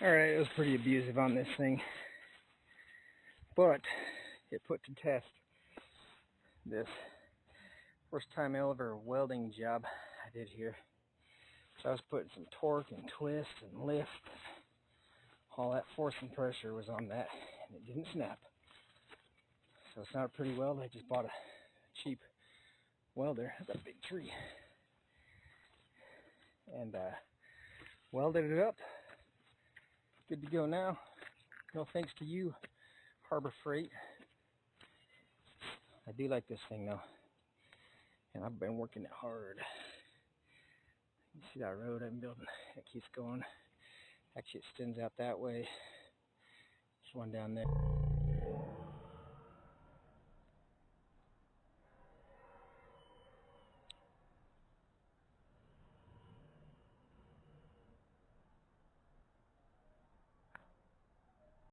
Alright, it was pretty abusive on this thing, but it put to test this first time ever welding job I did here. So I was putting some torque and twist and lift. All that force and pressure was on that, and it didn't snap. So it's not a pretty weld. I just bought a cheap welder. That's a big tree. And welded it up. Good to go now. No thanks to you, Harbor Freight. I do like this thing though, and I've been working it hard. You see that road I'm building? It keeps going. Actually, it extends out that way. There's one down there.